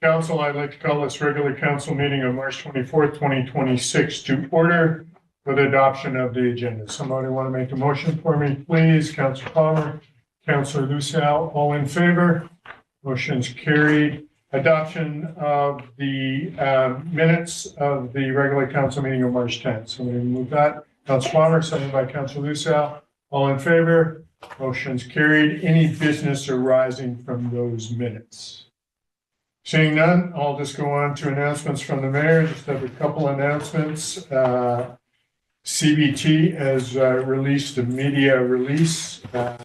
Council, I'd like to call this regular council meeting of March 24th, 2026 to order with adoption of the agenda. Somebody want to make a motion for me, please? Councilor Palmer, Councilor Lucille, all in favor? Motion's carried. Adoption of the minutes of the regular council meeting of March 10th. Somebody move that. Councilor Palmer, seconded by Councilor Lucille. All in favor? Motion's carried. Any business arising from those minutes? Seeing none, I'll just go on to announcements from the mayor. Just have a couple announcements. CBT has released a media release. The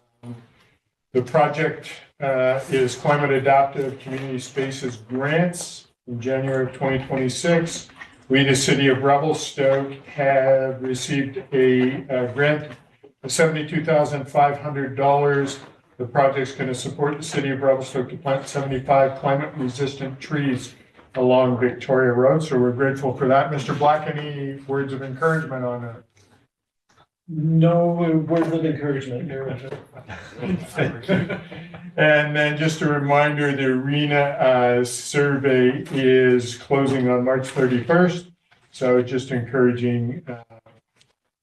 project is Climate Adaptive Community Spaces Grants in January of 2026. We, the city of Revelstoke, have received a grant of $72,500. The project's going to support the city of Revelstoke to plant 75 climate-resistant trees along Victoria Road. So we're grateful for that. Mr. Black, any words of encouragement on that? No words of encouragement. And then just a reminder, the arena survey is closing on March 31st. So just encouraging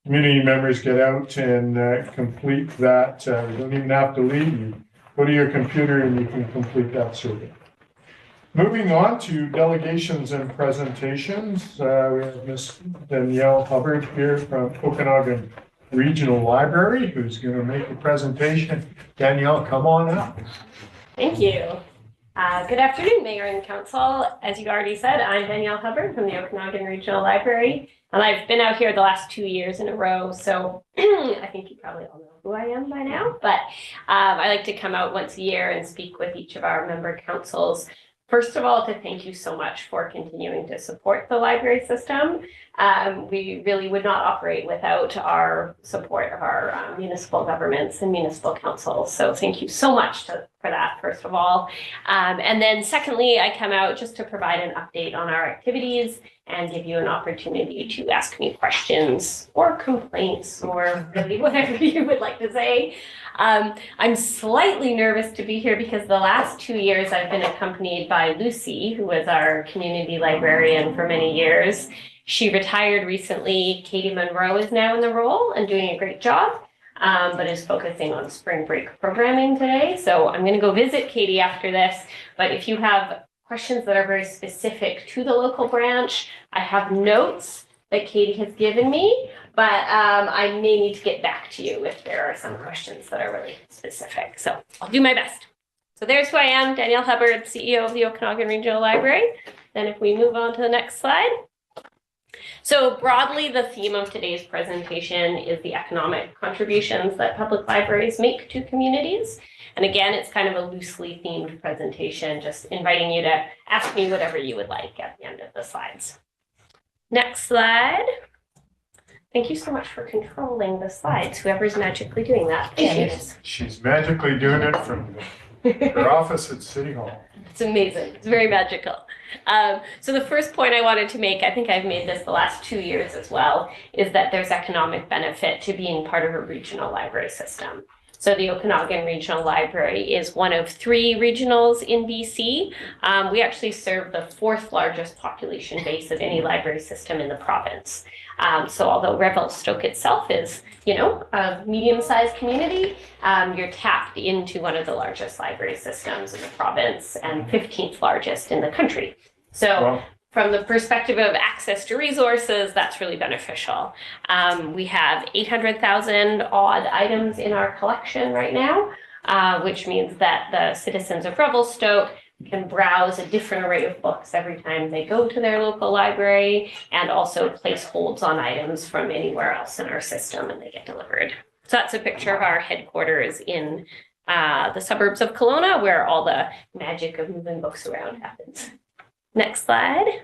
community members get out and complete that. You don't even have to leave. You go to your computer and you can complete that survey. Moving on to delegations and presentations. We have Ms. Danielle Hubbard here from Okanagan Regional Library, who's going to make a presentation. Danielle, come on up. Thank you. Good afternoon, Mayor and Council. As you already said, I'm Danielle Hubbard from the Okanagan Regional Library, and I've been out here the last 2 years in a row, so I think you probably all know who I am by now, but I like to come out once a year and speak with each of our member councils. First of all, to thank you so much for continuing to support the library system. We really would not operate without our support of our municipal governments and municipal councils. So thank you so much for that, first of all. And then secondly, I come out just to provide an update on our activities and give you an opportunity to ask me questions or complaints or really whatever you would like to say. I'm slightly nervous to be here because the last 2 years I've been accompanied by Lucy, who was our community librarian for many years. She retired recently. Katie Monroe is now in the role and doing a great job, but is focusing on spring break programming today. So I'm going to go visit Katie after this. But if you have questions that are very specific to the local branch, I have notes that Katie has given me, but I may need to get back to you if there are some questions that are really specific. So I'll do my best. So there's who I am, Danielle Hubbard, CEO of the Okanagan Regional Library. Then if we move on to the next slide. So broadly, the theme of today's presentation is the economic contributions that public libraries make to communities. And again, it's kind of a loosely themed presentation, just inviting you to ask me whatever you would like at the end of the slides. Next slide. Thank you so much for controlling the slides, whoever's magically doing that. She's magically doing it from her office at City Hall. It's amazing. It's very magical. So the first point I wanted to make, I think I've made this the last 2 years as well, is that there's economic benefit to being part of a regional library system. So the Okanagan Regional Library is one of 3 regionals in BC. We actually serve the 4th largest population base of any library system in the province. So although Revelstoke itself is, a medium-sized community, you're tapped into one of the largest library systems in the province and 15th largest in the country. So wow. From the perspective of access to resources, that's really beneficial. We have 800,000 odd items in our collection right now, which means that the citizens of Revelstoke can browse a different array of books every time they go to their local library, and also place holds on items from anywhere else in our system and they get delivered. So that's a picture of our headquarters in the suburbs of Kelowna, where all the magic of moving books around happens. Next slide.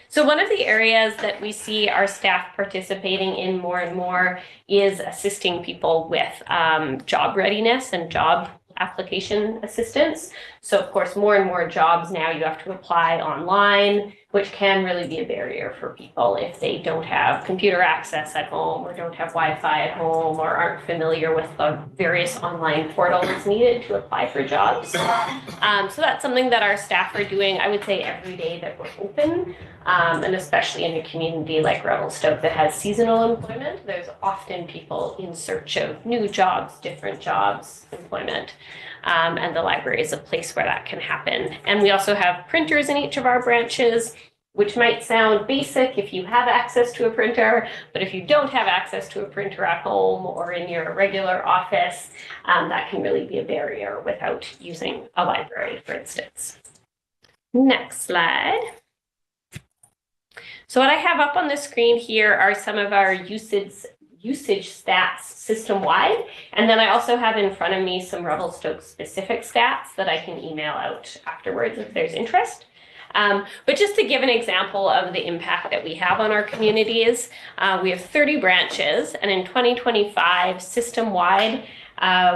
So one of the areas that we see our staff participating in more and more is assisting people with job readiness and job application assistance. So of course, more and more jobs now you have to apply online, which can really be a barrier for people if they don't have computer access at home or don't have Wi-Fi at home or aren't familiar with the various online portals needed to apply for jobs. So that's something that our staff are doing, I would say, every day that we're open. And especially in a community like Revelstoke that has seasonal employment, there's often people in search of new jobs, different jobs, employment. And the library is a place where that can happen. And we also have printers in each of our branches, which might sound basic if you have access to a printer, but if you don't have access to a printer at home or in your regular office, that can really be a barrier without using a library, for instance. Next slide. So what I have up on the screen here are some of our usage stats system-wide. And then I also have in front of me some Revelstoke specific stats that I can email out afterwards if there's interest. But just to give an example of the impact that we have on our communities, we have 30 branches, and in 2025, system-wide,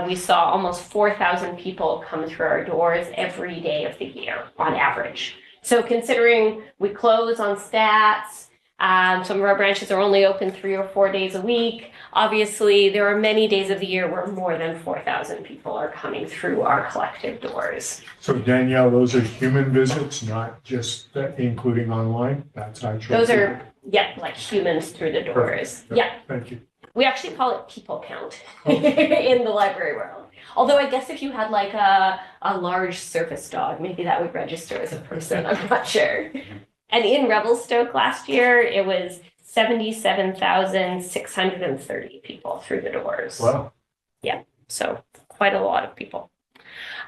we saw almost 4,000 people come through our doors every day of the year on average. So considering we close on stats, some of our branches are only open 3 or 4 days a week. Obviously, there are many days of the year where more than 4,000 people are coming through our collective doors. So Danielle, those are human visits, not just including online? That's actually. Those are, yeah, like humans through the doors. Perfect. Yeah. Thank you. We actually call it people count in the library world. Although I guess if you had like a large service dog, maybe that would register as a person, I'm not sure. And in Revelstoke last year, it was 77,630 people through the doors. Wow. Yeah, so quite a lot of people.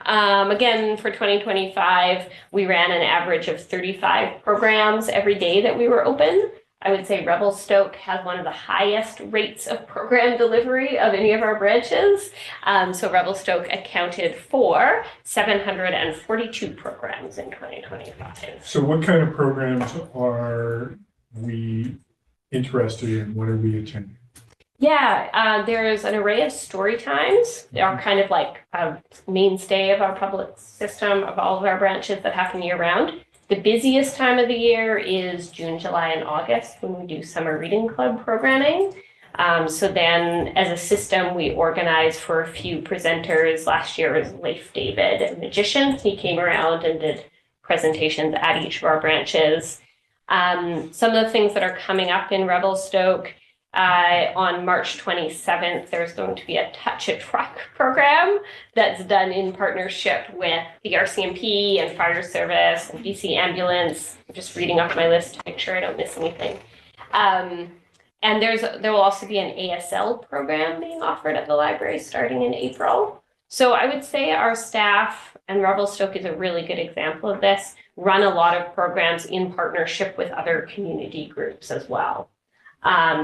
Again, for 2025, we ran an average of 35 programs every day that we were open. I would say Revelstoke has one of the highest rates of program delivery of any of our branches. So Revelstoke accounted for 742 programs in 2025. So what kind of programs are we interested in? What are we attending? Yeah, there's an array of story times. They are kind of like a mainstay of our public system of all of our branches that happen year round. The busiest time of the year is June, July, and August when we do summer reading club programming. So then as a system, we organize for a few presenters. Last year was Leif David, a magician. He came around and did presentations at each of our branches. Some of the things that are coming up in Revelstoke, on March 27th, there's going to be a Touch a Truck program that's done in partnership with the RCMP and Fire Service and BC Ambulance. I'm just reading off my list to make sure I don't miss anything. And there will also be an ASL program being offered at the library starting in April. So I would say our staff, and Revelstoke is a really good example of this, run a lot of programs in partnership with other community groups as well.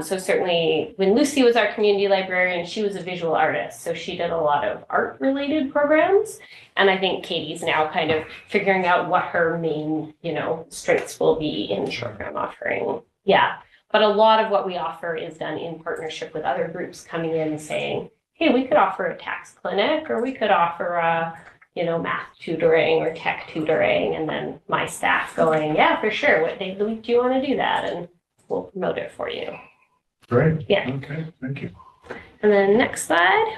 So certainly when Lucy was our community librarian, she was a visual artist. So she did a lot of art related programs. And I think Katie's now kind of figuring out what her main, strengths will be in program offering. Yeah. But a lot of what we offer is done in partnership with other groups coming in and saying, hey, we could offer a tax clinic, or we could offer a, math tutoring or tech tutoring. And then my staff going, yeah, for sure. What day of the week do you want to do that? And we'll promote it for you. Great. Yeah. Okay, thank you. And then next slide.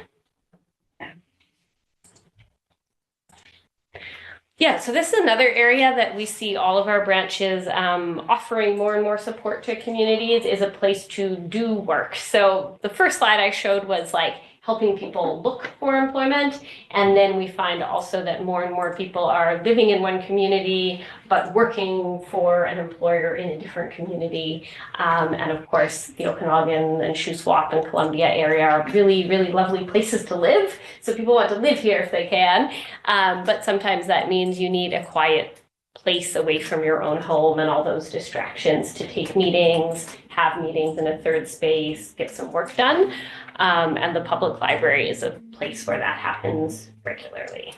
Yeah, so this is another area that we see all of our branches offering more and more support to communities is a place to do work. So the first slide I showed was like helping people look for employment. And then we find also that more and more people are living in one community, but working for an employer in a different community. And of course, the Okanagan and Shuswap and Columbia area are really, really lovely places to live. So people want to live here if they can. But sometimes that means you need a quiet place away from your own home and all those distractions to take meetings, have meetings in a third space, get some work done. And the public library is a place where that happens regularly.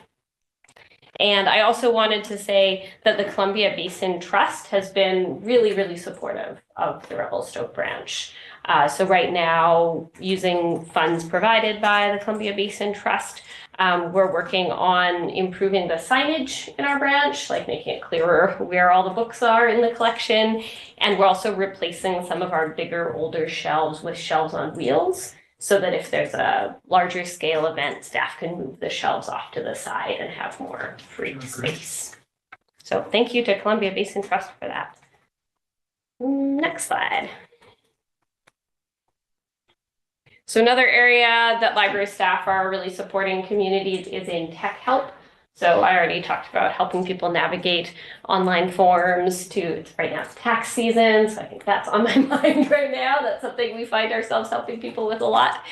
And I also wanted to say that the Columbia Basin Trust has been really, really supportive of the Revelstoke branch. So right now, using funds provided by the Columbia Basin Trust, We're working on improving the signage in our branch, like making it clearer where all the books are in the collection. And we're also replacing some of our bigger, older shelves with shelves on wheels, so that if there's a larger scale event, staff can move the shelves off to the side and have more free space. So thank you to Columbia Basin Trust for that. Next slide. So another area that library staff are really supporting communities is in tech help. So I already talked about helping people navigate online forms right now it's tax season, so I think that's on my mind right now. That's something we find ourselves helping people with a lot.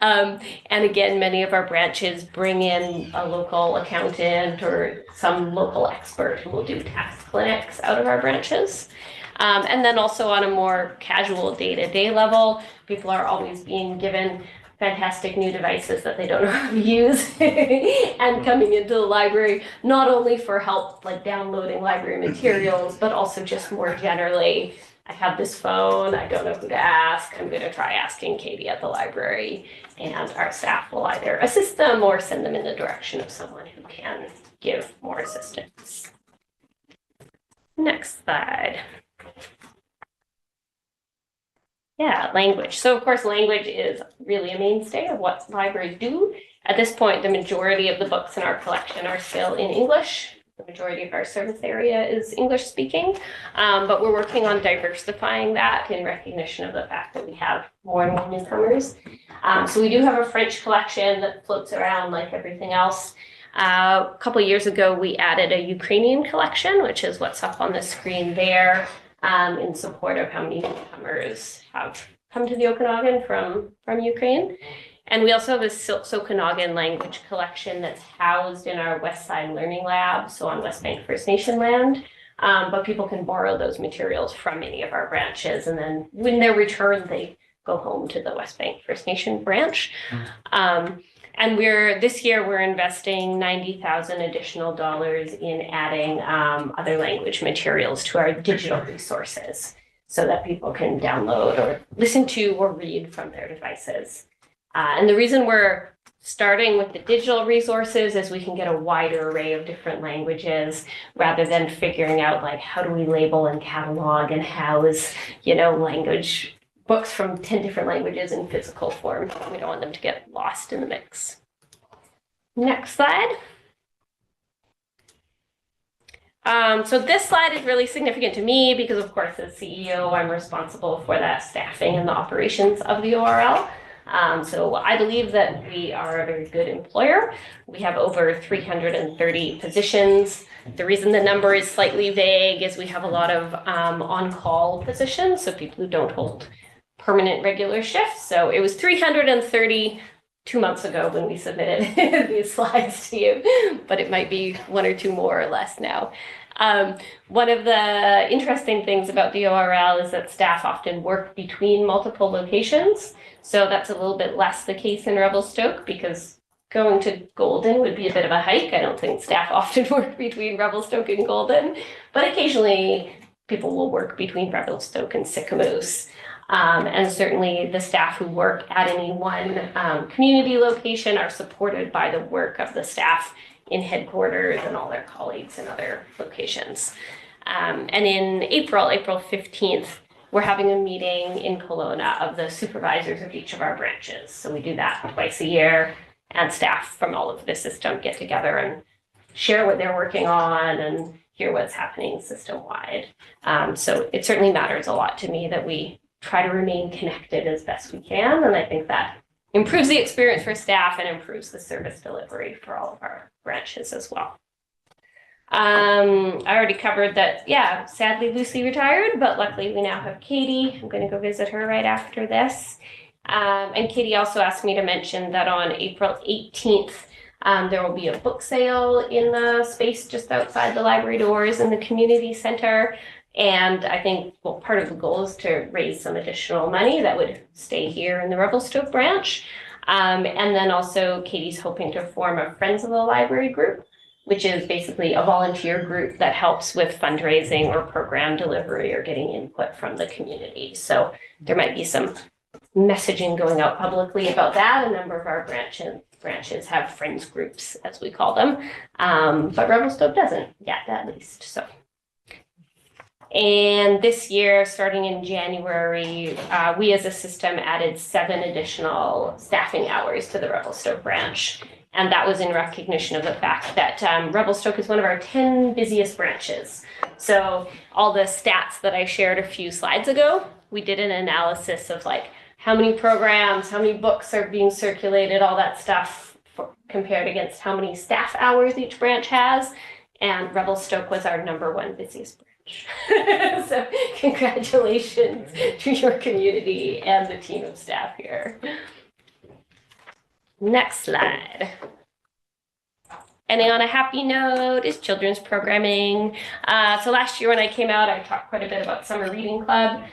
And again, many of our branches bring in a local accountant or some local expert who will do tax clinics out of our branches. And then also on a more casual day-to-day level, people are always being given fantastic new devices that they don't know how to use and coming into the library, not only for help like downloading library materials, but also just more generally, I have this phone, I don't know who to ask, I'm going to try asking Katie at the library, and our staff will either assist them or send them in the direction of someone who can give more assistance. Next slide. Yeah, language. So of course, language is really a mainstay of what libraries do. At this point, the majority of the books in our collection are still in English. The majority of our service area is English speaking, but we're working on diversifying that in recognition of the fact that we have more and more newcomers. So we do have a French collection that floats around like everything else. A couple of years ago, we added a Ukrainian collection, which is what's up on the screen there. In support of how many newcomers have come to the Okanagan from Ukraine. And we also have a Siltsokanagan language collection that's housed in our West Side Learning Lab, so on West Bank First Nation land. But people can borrow those materials from any of our branches, and then when they're returned, they go home to the West Bank First Nation branch. And this year we're investing $90,000 additional in adding other language materials to our digital resources so that people can download or listen to or read from their devices. And the reason we're starting with the digital resources is we can get a wider array of different languages rather than figuring out like how do we label and catalog and house, language books from 10 different languages in physical form. We don't want them to get lost in the mix. Next slide. So this slide is really significant to me because, of course, as CEO, I'm responsible for the staffing and the operations of the ORL. So I believe that we are a very good employer. We have over 330 positions. The reason the number is slightly vague is we have a lot of on-call positions, so people who don't hold permanent regular shifts. So it was 330 2 months ago when we submitted these slides to you, but it might be one or two more or less now. One of the interesting things about the ORL is that staff often work between multiple locations. So that's a little bit less the case in Revelstoke because going to Golden would be a bit of a hike. I don't think staff often work between Revelstoke and Golden, but occasionally people will work between Revelstoke and Sicamous. And certainly the staff who work at any one community location are supported by the work of the staff in headquarters and all their colleagues in other locations. And in April 15th, we're having a meeting in Kelowna of the supervisors of each of our branches. So we do that twice a year, and staff from all of the system get together and share what they're working on and hear what's happening system-wide. So it certainly matters a lot to me that we try to remain connected as best we can. And I think that improves the experience for staff and improves the service delivery for all of our branches as well. I already covered that, yeah, sadly Lucy retired, but luckily we now have Katie. I'm going to go visit her right after this. And Katie also asked me to mention that on April 18th, there will be a book sale in the space just outside the library doors in the community center. And I think, well, part of the goal is to raise some additional money that would stay here in the Revelstoke branch. And then also Katie's hoping to form a Friends of the Library group, which is basically a volunteer group that helps with fundraising or program delivery or getting input from the community. So there might be some messaging going out publicly about that. A number of our branches branches have friends groups, as we call them, but Revelstoke doesn't yet, at least. So, and this year, starting in January, we as a system added 7 additional staffing hours to the Revelstoke branch. And that was in recognition of the fact that Revelstoke is one of our 10 busiest branches. So all the stats that I shared a few slides ago, we did an analysis of like how many programs, how many books are being circulated, all that stuff compared against how many staff hours each branch has. And Revelstoke was our #1 busiest branch. So congratulations to your community and the team of staff here. Next slide. Ending on a happy note is children's programming. So last year when I came out, I talked quite a bit about Summer Reading Club.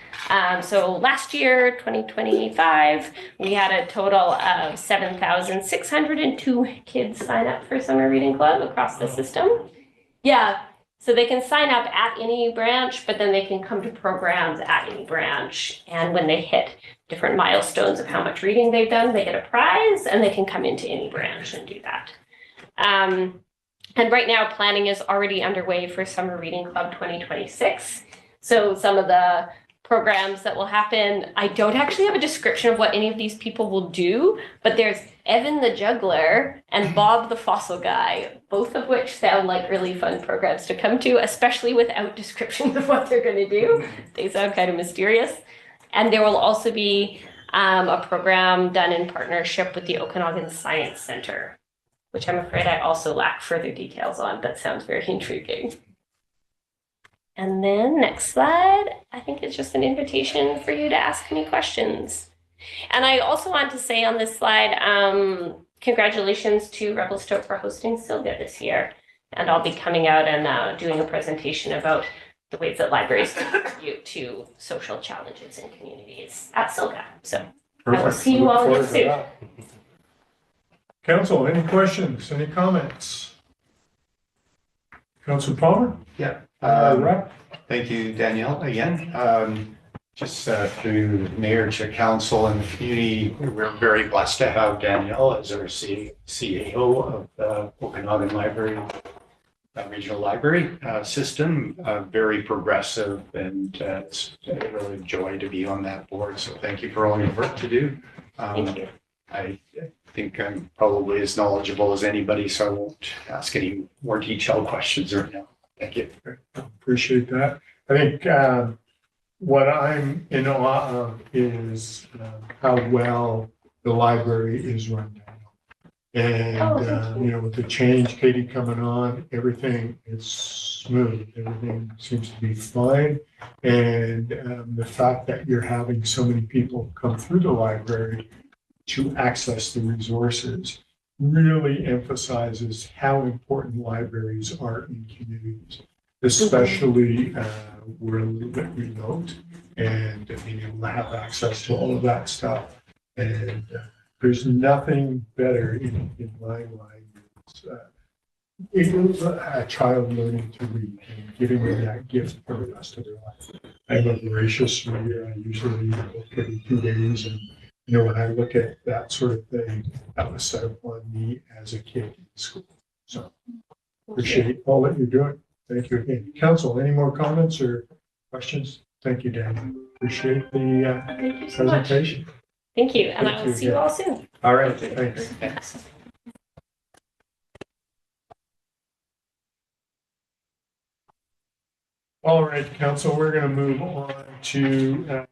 So last year, 2025, we had a total of 7,602 kids sign up for Summer Reading Club across the system. Yeah, so they can sign up at any branch, but then they can come to programs at any branch. And when they hit different milestones of how much reading they've done, they get a prize and they can come into any branch and do that. And right now planning is already underway for Summer Reading Club 2026. So some of the programs that will happen, I don't actually have a description of what any of these people will do, but there's Evan the Juggler and Bob the Fossil Guy, both of which sound like really fun programs to come to, especially without descriptions of what they're going to do. They sound kind of mysterious. And there will also be a program done in partnership with the Okanagan Science Center, which I'm afraid I also lack further details on, but sounds very intriguing. And then next slide, I think it's just an invitation for you to ask any questions. And I also want to say on this slide, congratulations to Revelstoke for hosting Silga this year. And I'll be coming out and doing a presentation about the ways that libraries contribute to social challenges in communities at Silga. So I will see you all again soon. Council, any questions, any comments? Council Palmer? Yeah. Rep? Thank you, Danielle, again. Just through the mayor to council and the community, we're very blessed to have Danielle as our CAO of the Okanagan Library, Regional Library System. Very progressive, and it's really a joy to be on that board. So thank you for all your work to do. Thank you. I think I'm probably as knowledgeable as anybody, so I won't ask any more detailed questions right now. Thank you. Appreciate that. I think what I'm in awe of is how well the library is run now. And, you know, with the change, Katie coming on, everything is smooth. Everything seems to be fine. And the fact that you're having so many people come through the library to access the resources really emphasizes how important libraries are in communities, especially we're a little bit remote, and being able to have access to all of that stuff. And there's nothing better in my mind than a child learning to read and giving them that gift for the rest of their life. I'm a voracious reader. I usually read a book every 2 days, and you know, when I look at that sort of thing, that was set up on me as a kid in school. So appreciate all that you're doing. Thank you again. Council, any more comments or questions? Thank you, Dan. Appreciate the Thank you so much. presentation. Thank you, and I Thank will you, see you yeah. all soon. All right, thanks. Thanks. All right, Council, we're going to move on to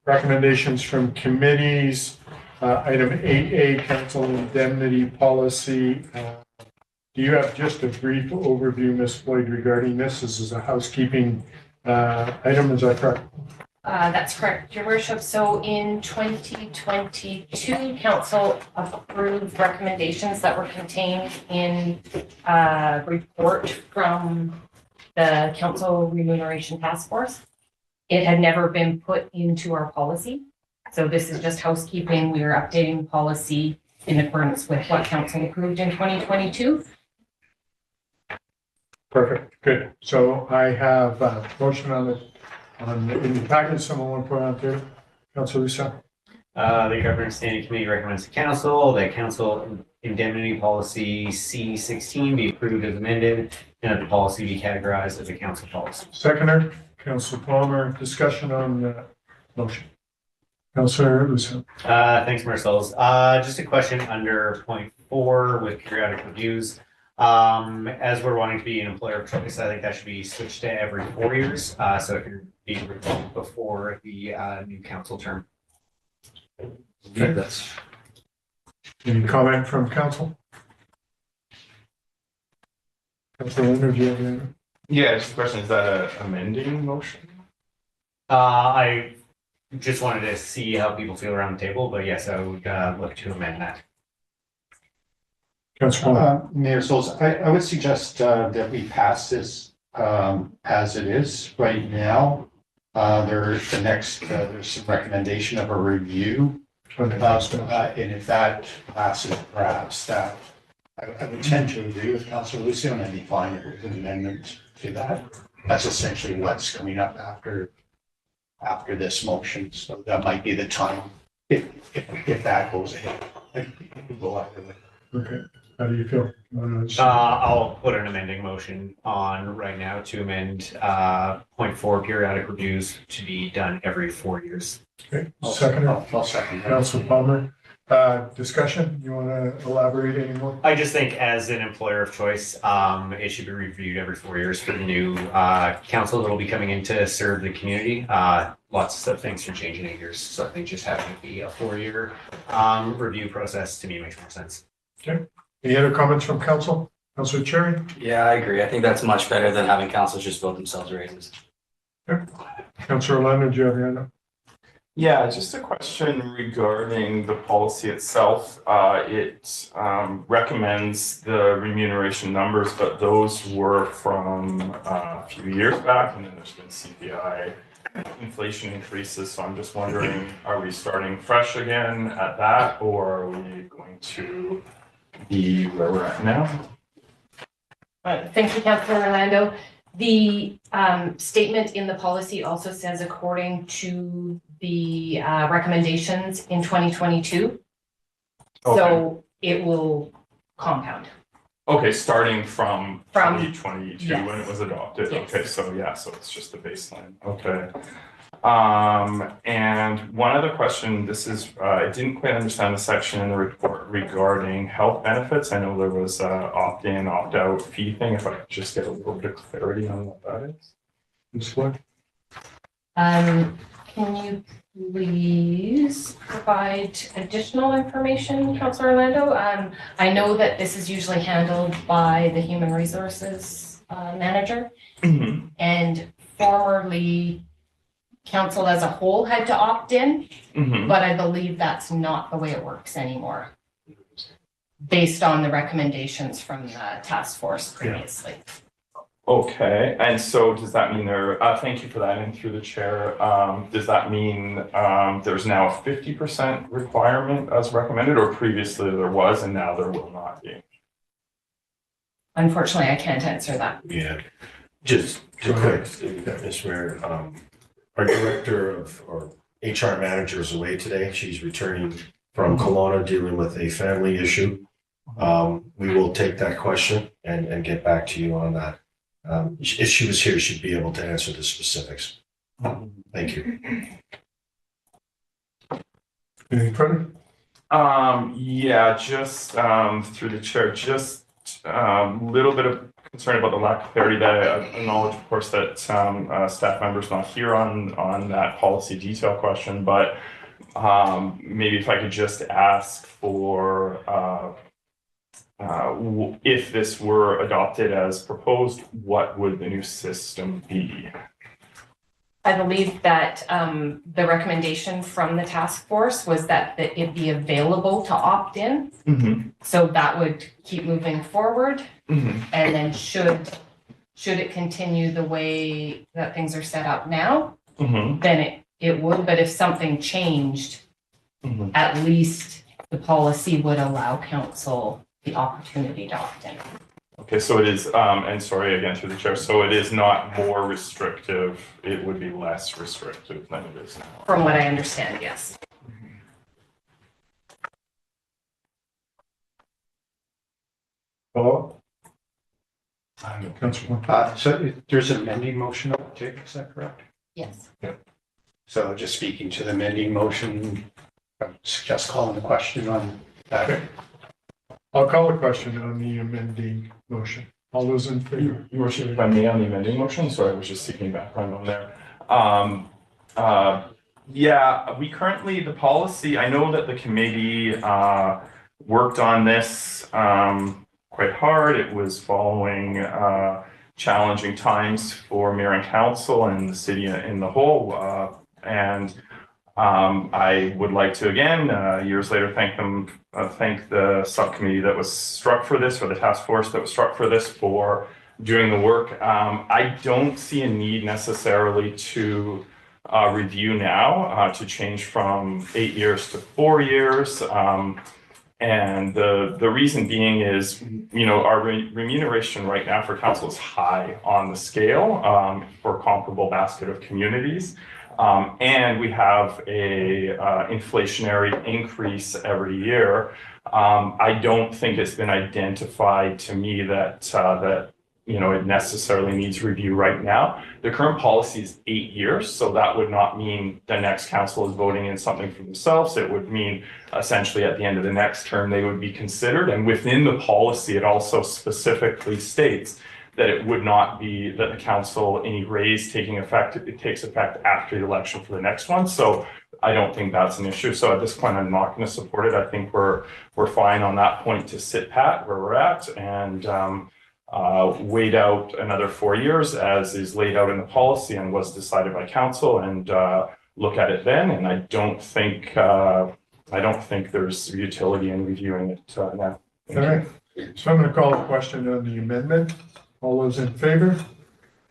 recommendations from committees. Item 8A, Council Indemnity Policy. Do you have just a brief overview, Ms. Floyd, regarding this? This is a housekeeping item, is that correct? That's correct, Your Worship. So in 2022, Council approved recommendations that were contained in a report from the Council Remuneration Task Force. It had never been put into our policy. So this is just housekeeping. We are updating policy in accordance with what Council approved in 2022. Perfect, good. So I have a motion on in the package. Someone want to put on there? Councilor Russo? The Governance Standing Committee recommends to Council that Council indemnity policy C16 be approved as amended, and that the policy be categorized as a council policy. Seconder, Council Palmer, discussion on the motion. Councilor Lucille. Thanks, Marcels. Just a question under point 4 with periodic reviews. As we're wanting to be an employer of choice, I think that should be switched to every 4 years, so it can be reviewed before the new council term. Okay. Any comment from council? Councilor Leonard, do you have any? Yeah, just a question, is that a amending motion? I just wanted to see how people feel around the table, but yes, I would look to amend that. Councilor Palmer. Mayor Souls, I would suggest that we pass this as it is right now. There's some recommendation of a review. And if that passes, perhaps that, I would tend to agree with Councilor Lucio, and I'd be fine if it was an amendment to that. That's essentially what's coming up after this motion, so that might be the time if that goes ahead. Go either way. Okay, how do you feel? I'll put an amending motion on right now to amend point 4 periodic reviews to be done every 4 years. Okay, seconder, I'll second that. Council Palmer. Discussion, you want to elaborate anymore? I just think as an employer of choice, it should be reviewed every 4 years for the new council that will be coming in to serve the community. Lots of things can change in 8 years, so I think just having it be a 4-year review process to me makes more sense. Okay, any other comments from council? Councilor Cherry? Yeah, I agree. I think that's much better than having councils just vote themselves raises. Councilor Leonard, do you have your hand up? Yeah, just a question regarding the policy itself. It recommends the remuneration numbers, but those were from a few years back, and then there's been CPI inflation increases. So I'm just wondering, are we starting fresh again at that, or are we going to be where we're at now? Thank you, Councilor Orlando. The statement in the policy also says according to the recommendations in 2022. So it will compound. Okay, starting from From- 2022 yes. when it was adopted. Yes. Okay, so yeah, so it's just the baseline. Okay. And one other question, this is, I didn't quite understand the section in the report regarding health benefits. I know there was a opt-in, opt-out fee thing. If I could just get a little bit of clarity on what that is. Ms. Floyd? Can you please provide additional information, Councilor Orlando? I know that this is usually handled by the Human Resources Manager, and formerly council as a whole had to opt in, but I believe that's not the way it works anymore, based on the recommendations from the task force previously. Okay, and so does that mean thank you for that, and through the chair, does that mean there's now a 50% requirement as recommended, or previously there was and now there will not be? Unfortunately, I can't answer that. Yeah, just to quick, Ms. Mayor, our director or HR manager is away today. She's returning from Kelowna dealing with a family issue. We will take that question and get back to you on that. If she was here, she'd be able to answer the specifics. Thank you. Any further? Yeah, just through the chair, just a little bit of concern about the lack of clarity that I acknowledge, of course, that staff members not here on that policy detail question, but maybe if I could just ask for if this were adopted as proposed, what would the new system be? I believe that the recommendation from the task force was that it be available to opt in. So that would keep moving forward. And then should it continue the way that things are set up now, then it would. But if something changed, at least the policy would allow council the opportunity to opt in. Okay, so it is, and sorry again through the chair, so it is not more restrictive, it would be less restrictive than it is now. From what I understand, yes. Follow? Councillor. So there's an amending motion on the table, is that correct? Yes. So just speaking to the amending motion, I would suggest calling the question on that. Okay. I'll call a question on the amending motion. All those in favor? Your worship, if I may, on the amending motion, so I was just seeking background on there. Yeah, we currently, the policy, I know that the committee worked on this quite hard. It was following challenging times for mayor and council and the city in the whole. And I would like to, again, years later, thank the subcommittee that was struck for this, or the task force that was struck for this, for doing the work. I don't see a need necessarily to review now, to change from 8 years to 4 years. And the reason being is, you know, our remuneration right now for council is high on the scale for a comparable basket of communities. And we have a inflationary increase every year. I don't think it's been identified to me that you know, it necessarily needs review right now. The current policy is 8 years, so that would not mean the next council is voting in something for themselves. It would mean essentially at the end of the next term, they would be considered. And within the policy, it also specifically states that it would not be that the council, any raise taking effect, it takes effect after the election for the next one. So I don't think that's an issue. So at this point, I'm not going to support it. I think we're fine on that point to sit pat where we're at and wait out another 4 years as is laid out in the policy and was decided by council, and look at it then. And I don't think there's utility in reviewing it now. All right. So I'm going to call a question on the amendment. All those in favor?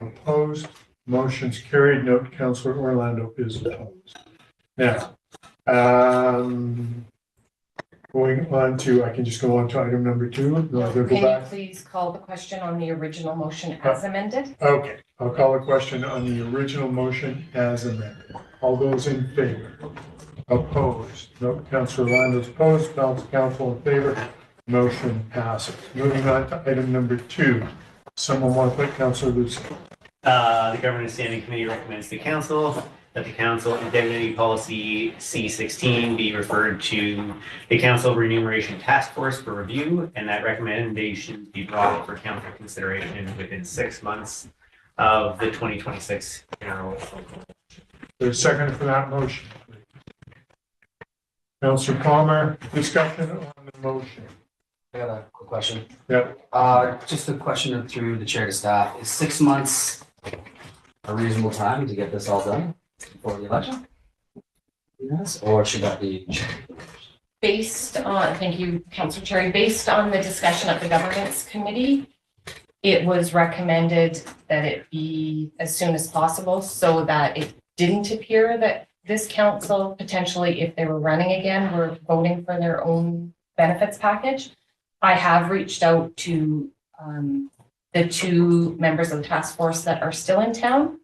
Opposed? Motion's carried. Note Councillor Orlando is opposed. Now, going on to, I can just go on to item number 2. Do I go Can you back? please call the question on the original motion as amended? Okay, I'll call a question on the original motion as amended. All those in favor? Opposed? Note Councillor Orlando's opposed. Balance of council in favor. Motion passes. Moving on to item number 2. Someone want to put Councillor Lucy? The Governance Standing Committee recommends to council that the council indemnity policy C16 be referred to the council remuneration task force for review, and that recommendation be brought for council consideration within 6 months of the 2026 general election. There's a second for that motion. Councillor Palmer, discussion on the motion. I got a quick question. Yep. Just a question through the chair to staff. Is 6 months a reasonable time to get this all done before the election? Yes, or should that be? Based on, thank you, Councillor Cherry, based on the discussion at the governance committee, it was recommended that it be as soon as possible so that it didn't appear that this council potentially, if they were running again, were voting for their own benefits package. I have reached out to the 2 members of the task force that are still in town.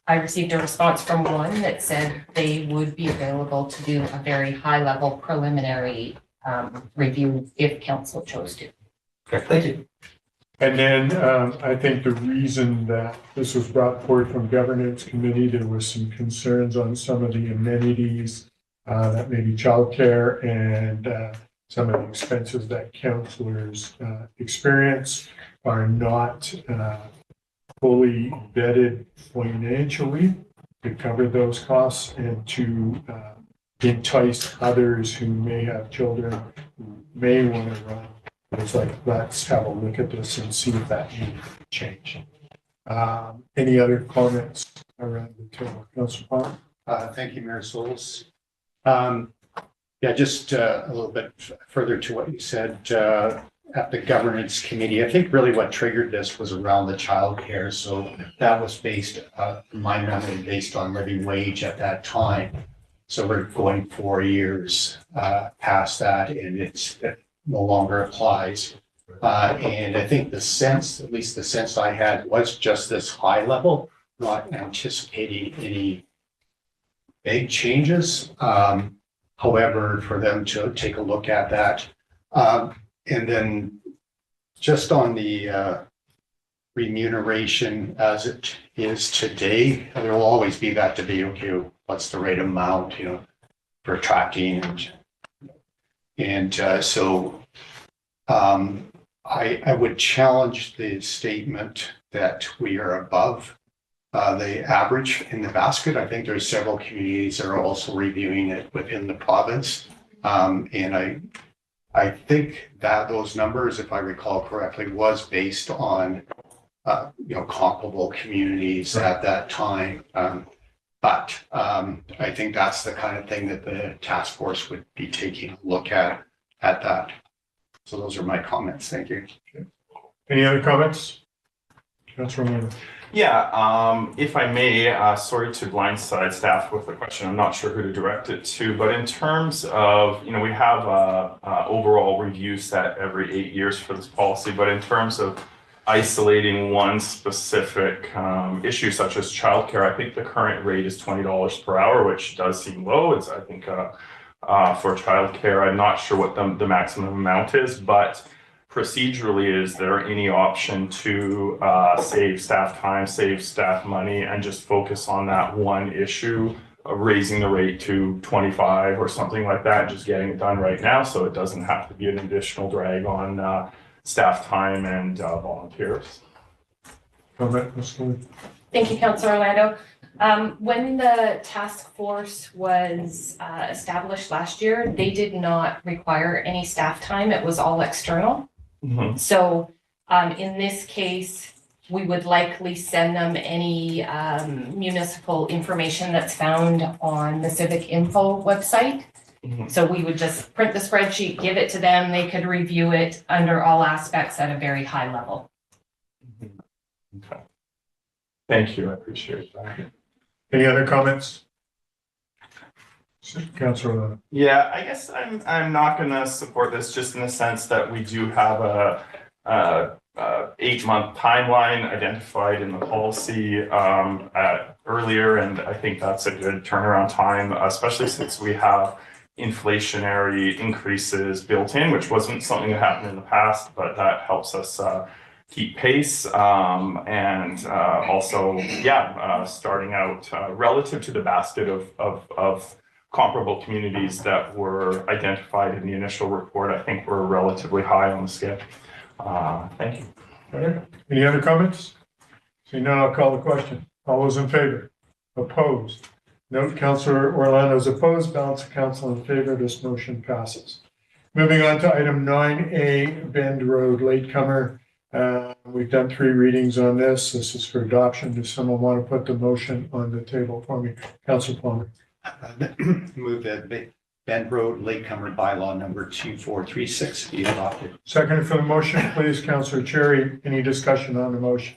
I received a response from one that said they would be available to do a very high level preliminary review if council chose to. Okay, thank you. And then I think the reason that this was brought forward from governance committee, there was some concerns on some of the amenities, that maybe childcare and some of the expenses that councillors experience are not fully vetted financially to cover those costs and to entice others who may have children who may want to run. It's like, let's have a look at this and see if that needs to change. Any other comments around the table? Councillor Palmer? Thank you, Mayor Souls. Yeah, just a little bit further to what you said at the governance committee. I think really what triggered this was around the childcare. So that was based, in my memory, based on living wage at that time. So we're going 4 years past that, and it no longer applies. And I think the sense, at least the sense I had, was just this high level, not anticipating any big changes. However, for them to take a look at that, and then Just on the remuneration as it is today, there will always be that debate, okay, what's the right amount, for tracking and so I would challenge the statement that we are above the average in the basket. I think there's several communities that are also reviewing it within the province. And I think that those numbers, if I recall correctly, was based on comparable communities at that time. But I think that's the kind of thing that the task force would be taking a look at that. So those are my comments. Thank you. Any other comments? Councilor Miller. Yeah, if I may, sorry to blindside staff with the question. I'm not sure who to direct it to, but in terms of, we have a overall review set every 8 years for this policy, but in terms of isolating one specific issue such as childcare, I think the current rate is $20 per hour, which does seem low. It's, I think, for childcare, I'm not sure what the maximum amount is, but procedurally, is there any option to save staff time, save staff money, and just focus on that one issue of raising the rate to 25 or something like that, just getting it done right now so it doesn't have to be an additional drag on staff time and volunteers? Comment, Ms. Lee. Thank you, Councillor Orlando. When the task force was established last year, they did not require any staff time. It was all external. Mm-hmm. So in this case, we would likely send them any municipal information that's found on the Civic Info website. Mm-hmm. So we would just print the spreadsheet, give it to them. They could review it under all aspects at a very high level. Okay. Thank you. I appreciate that. Any other comments? Councilor Miller. Yeah, I guess I'm not going to support this just in the sense that we do have a 8-month timeline identified in the policy earlier, and I think that's a good turnaround time, especially since we have inflationary increases built in, which wasn't something that happened in the past, but that helps us keep pace and also, starting out relative to the basket of comparable communities that were identified in the initial report. I think we're relatively high on the scale. Thank you. Okay. Any other comments? Seeing none, I'll call the question. All those in favor? Opposed? Note Councilor Orlando is opposed. Balance of council in favor. This motion passes. Moving on to item 9A, Bend Road Latecomer. We've done 3 readings on this. This is for adoption. Does someone want to put the motion on the table for me? Councilor Plummer. Move that Bend Road Latecomer bylaw number 2436 be adopted. Second for the motion, please, Councilor Cherry. Any discussion on the motion?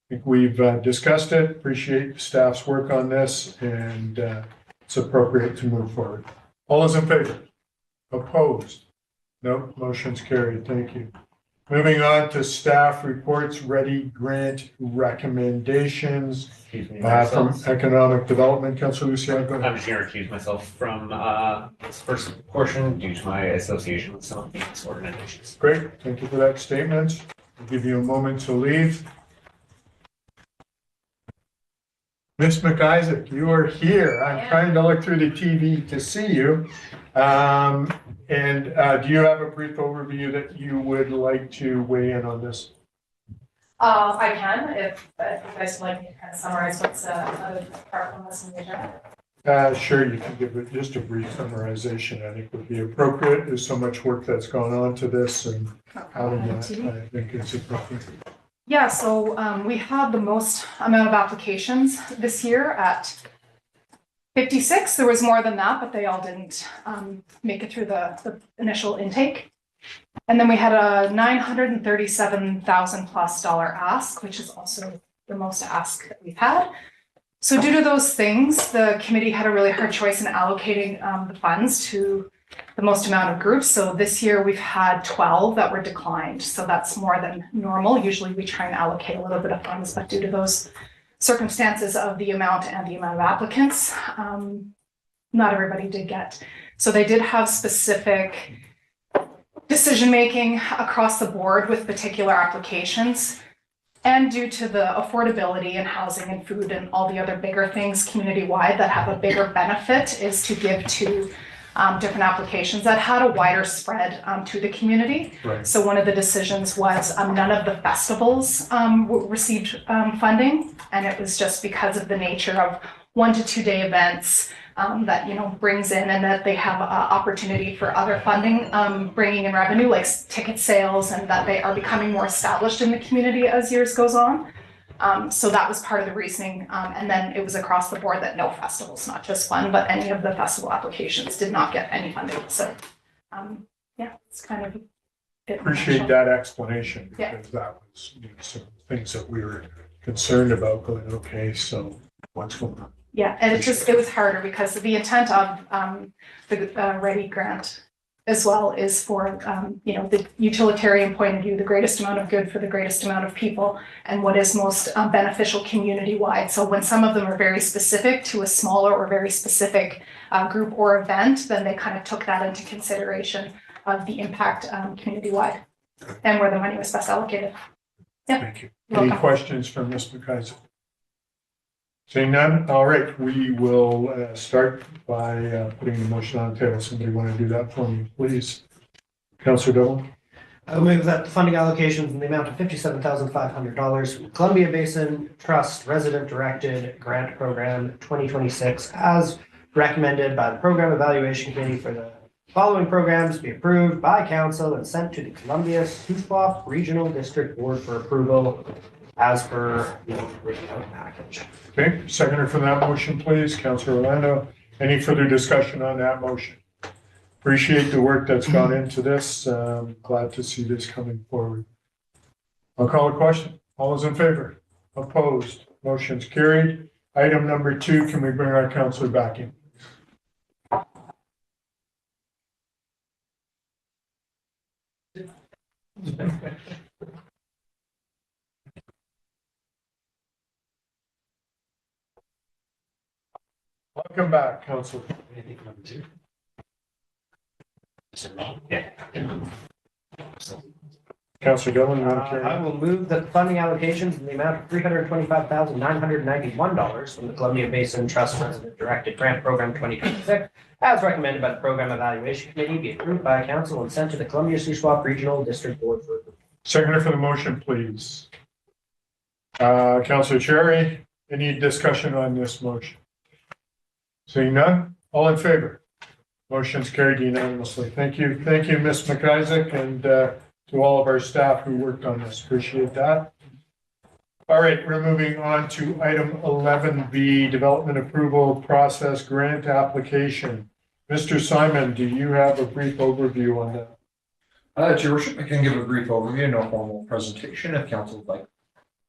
I think we've discussed it. Appreciate the staff's work on this, and it's appropriate to move forward. All those in favor? Opposed? No, motion's carried. Thank you. Moving on to staff reports, ready grant recommendations from Economic Development. Councilor Luciano, go ahead. I'm just going to recuse myself from this first portion due to my association with some of these organizations. Great, thank you for that statement. I'll give you a moment to leave. Ms. McIsaac, you are here. I'm trying to look through the TV to see you. Do you have a brief overview that you would like to weigh in on this? I can, if you guys would like me to kind of summarize what's another part on this in the agenda. Sure, you can give it just a brief summarization. I think would be appropriate. There's so much work that's gone on to this, and having that, I think it's appropriate. Yeah, so we had the most amount of applications this year at 56. There was more than that, but they all didn't make it through the initial intake. And then we had a $937,000 plus ask, which is also the most ask that we've had. So due to those things, the committee had a really hard choice in allocating the funds to the most amount of groups. So this year we've had 12 that were declined. So that's more than normal. Usually we try and allocate a little bit of funds, but due to those circumstances of the amount and the amount of applicants, not everybody did get. So they did have specific decision-making across the board with particular applications. And due to the affordability in housing and food and all the other bigger things community-wide that have a bigger benefit is to give to different applications that had a wider spread to the community. Right. So one of the decisions was none of the festivals received funding, and it was just because of the nature of 1 to 2 day events that, you know, brings in, and that they have opportunity for other funding, bringing in revenue like ticket sales, and that they are becoming more established in the community as years goes on. So that was part of the reasoning. And then it was across the board that no festivals, not just one, but any of the festival applications did not get any funding. So, yeah, it's kind of it. Appreciate that explanation, Yeah. because that was, you know, some things that we were concerned about going, okay, so what's going on? Yeah, and it was harder because the intent of the Ready grant as well is for, you know, the utilitarian point of view, the greatest amount of good for the greatest amount of people, and what is most beneficial community-wide. So when some of them are very specific to a smaller or very specific group or event, then they kind of took that into consideration of the impact community-wide and where the money was best allocated. Yeah. Thank you. You're Any welcome. questions from Ms. McKaiser? Seeing none, all right, we will start by putting the motion on the table. Somebody want to do that for me, please? Councillor Dolan? I move that the funding allocations in the amount of $57,500 from Columbia Basin Trust Resident Directed Grant Program 2026 as recommended by the Program Evaluation Committee for the following programs be approved by council and sent to the Columbia Shuswap Regional District Board for approval as per the original package. Okay, seconder for that motion, please, Councillor Orlando. Any further discussion on that motion? Appreciate the work that's gone into this. Glad to see this coming forward. I'll call a question. All those in favor? Opposed? Motion's carried. Item number 2, can we bring our councillor back in? Welcome back, Councillor. Councillor Dillon, Madam Chair. I will move that the funding allocations in the amount of $325,991 from the Columbia Basin Trust Resident Directed Grant Program 2026, as recommended by the Program Evaluation Committee, be approved by council and sent to the Columbia Shuswap Regional District Board for approval. Seconder for the motion, please. Councillor Cherry, any discussion on this motion? Seeing none, all in favor? Motion's carried unanimously. Thank you. Thank you, Ms. McIsaac, and to all of our staff who worked on this. Appreciate that. All right, we're moving on to item 11B, development approval process grant application. Mr. Simon, do you have a brief overview on that? Your Worship, I can give a brief overview, no formal presentation if council would like.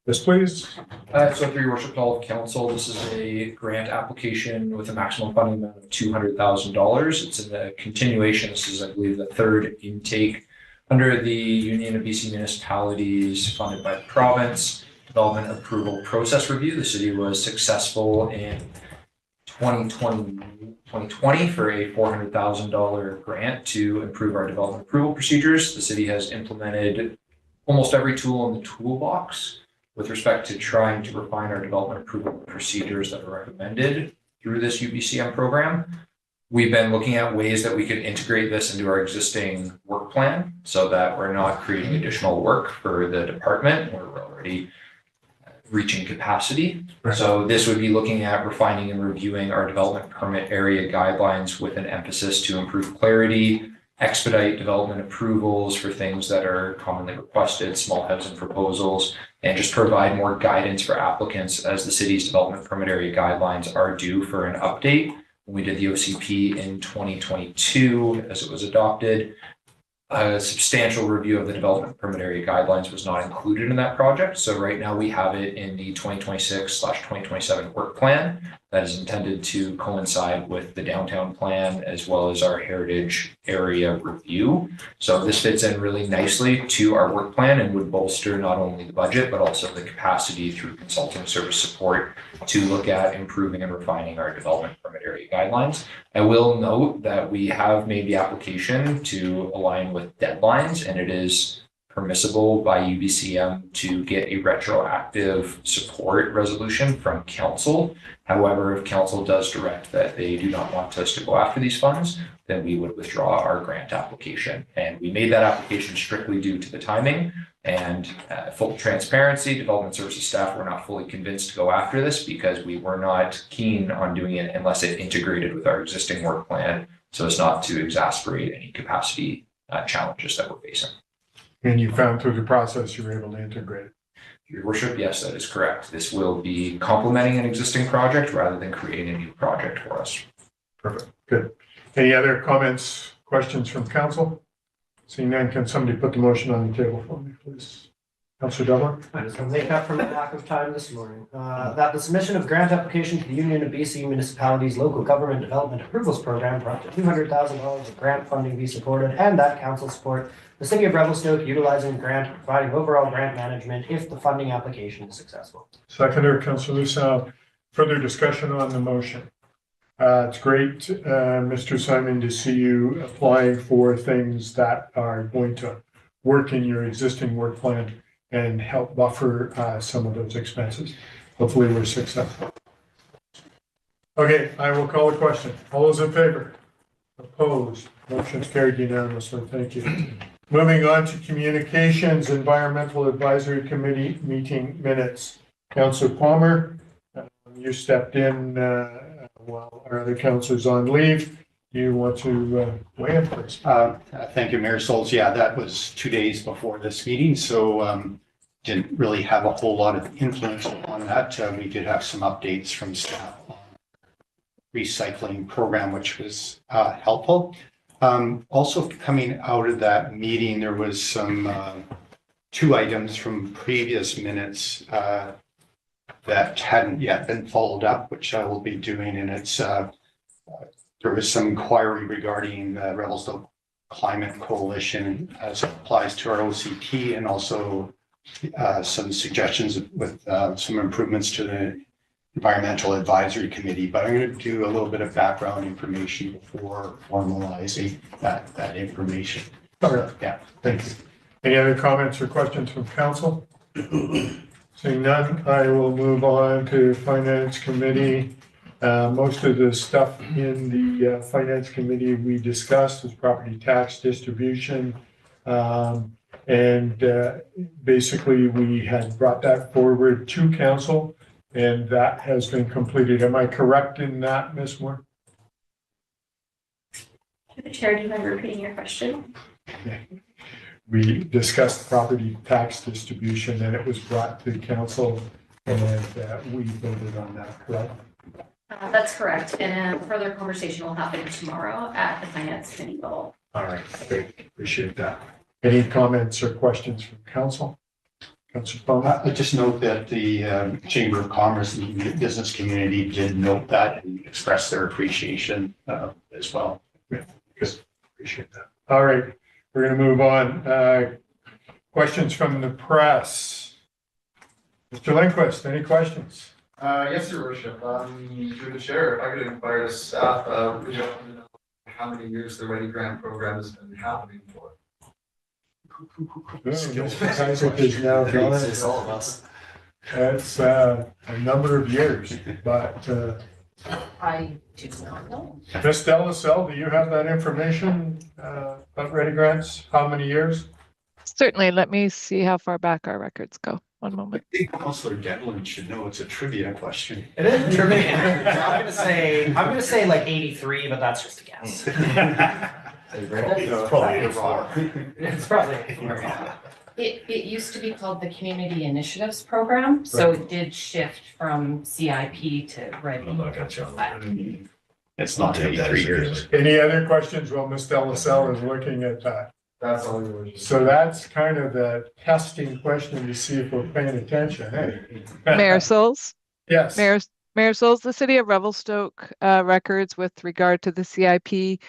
Yes, please. So through your Worship, all of council, this is a grant application with a maximum funding amount of $200,000. It's in a continuation. This is, I believe, the third intake under the Union of BC Municipalities funded by the province development approval process review. The city was successful in 2020 for a $400,000 grant to improve our development approval procedures. The city has implemented almost every tool in the toolbox with respect to trying to refine our development approval procedures that are recommended through this UBCM program. We've been looking at ways that we could integrate this into our existing work plan so that we're not creating additional work for the department where we're already reaching capacity. Right. So this would be looking at refining and reviewing our development permit area guidelines with an emphasis to improve clarity, expedite development approvals for things that are commonly requested, small housing proposals, and just provide more guidance for applicants as the city's development permit area guidelines are due for an update. When we did the OCP in 2022, as it was adopted, a substantial review of the development permit area guidelines was not included in that project. So right now we have it in the 2026/2027 work plan that is intended to coincide with the downtown plan as well as our heritage area review. So this fits in really nicely to our work plan and would bolster not only the budget, but also the capacity through consulting service support to look at improving and refining our development permit area guidelines. I will note that we have made the application to align with deadlines, and it is permissible by UBCM to get a retroactive support resolution from council. However, if council does direct that they do not want us to go after these funds, then we would withdraw our grant application. And we made that application strictly due to the timing and full transparency. Development services staff were not fully convinced to go after this because we were not keen on doing it unless it integrated with our existing work plan, so as not to exacerbate any capacity challenges that we're facing. And you found through the process you were able to integrate it. Your worship, yes, that is correct. This will be complementing an existing project rather than creating a new project for us. Perfect, good. Any other comments, questions from council? Seeing none, can somebody put the motion on the table for me, please? Councilor Dublin? I just want to make up for my lack of time this morning. That the submission of grant application to the Union of BC Municipalities Local Government Development Approvals Program for up to $200,000 of grant funding be supported, and that council support the City of Revelstoke utilizing grant, providing overall grant management if the funding application is successful. Seconder, Councilor Lucille. Further discussion on the motion. It's great, Mr. Simon, to see you applying for things that are going to work in your existing work plan and help buffer some of those expenses. Hopefully we're successful. Okay, I will call the question. All those in favor? Opposed? Motion's carried unanimously. Thank you. Moving on to communications, Environmental Advisory Committee meeting minutes. Councilor Palmer, you stepped in while our other councilors on leave. Do you want to weigh in, please? Thank you, Mayor Souls. Yeah, that was 2 days before this meeting, so didn't really have a whole lot of influence on that. We did have some updates from staff on recycling program, which was helpful. Also coming out of that meeting, there was some 2 items from previous minutes that hadn't yet been followed up, which I will be doing. And it's there was some inquiry regarding the Revelstoke Climate Coalition as it applies to our OCP, and also some suggestions with some improvements to the Environmental Advisory Committee. But I'm going to do a little bit of background information before formalizing that information. All right. Yeah. Thank you. Any other comments or questions from council? Seeing none, I will move on to Finance Committee. Most of the stuff in the Finance Committee we discussed was property tax distribution. Basically, we had brought that forward to council, and that has been completed. Am I correct in that, Ms. Moore? The chair, do you mind repeating your question? We discussed property tax distribution, and it was brought to council, and we voted on that, correct? That's correct. And further conversation will happen tomorrow at the Finance Committee level. All right, great. Appreciate that. Any comments or questions from council? Councilor Palmer? I just note that the Chamber of Commerce and the business community did note that and express their appreciation as well. Yeah, good. Appreciate that. All right, we're going to move on. Questions from the press. Mr. Lindquist, any questions? Yes, Your Worship. Through the chair, if I could inquire the staff, would you like to know how many years the Ready Grant program has been happening for? Isaac is now gone. It's all of us. It's a number of years, but I do not know. Ms. Delaselle, do you have that information about Ready Grants? How many years? Certainly. Let me see how far back our records go. One moment. I think Councilor Devlin should know it's a trivia question. It is trivia. I'm gonna say like 83, but that's just a guess. It's probably wrong. It's probably It used to be called the Community Initiatives Program, so it did shift from CIP to Ready. It's not 83 years. Any other questions while Ms. Delaselle is looking at that? That's all, Your Worship. So that's kind of the testing question to see if we're paying attention. Hey. Mayor Souls? Yes. Mayor Mayor Souls, the city of Revelstoke records with regard to the CIP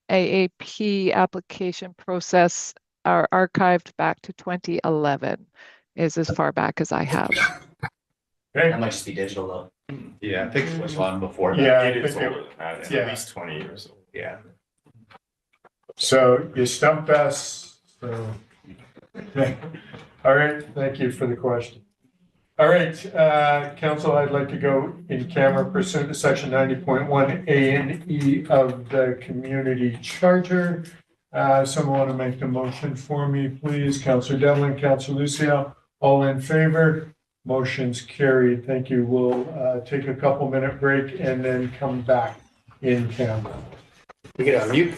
AAP application process are archived back to 2011, is as far back as I have. That might just be digital though. Yeah, I think it was long before that. Yeah, I It is think older than that, it's yeah. at least 20 years old. Yeah. So you stumped us, so. All right, thank you for the question. All right, council, I'd like to go in camera pursuant to section 90.1 A and E of the community charter. Someone want to make the motion for me, please? Councilor Devlin, Councilor Lucio, all in favor? Motion's carried. Thank you. We'll take a couple minute break and then come back in camera. We get on mute.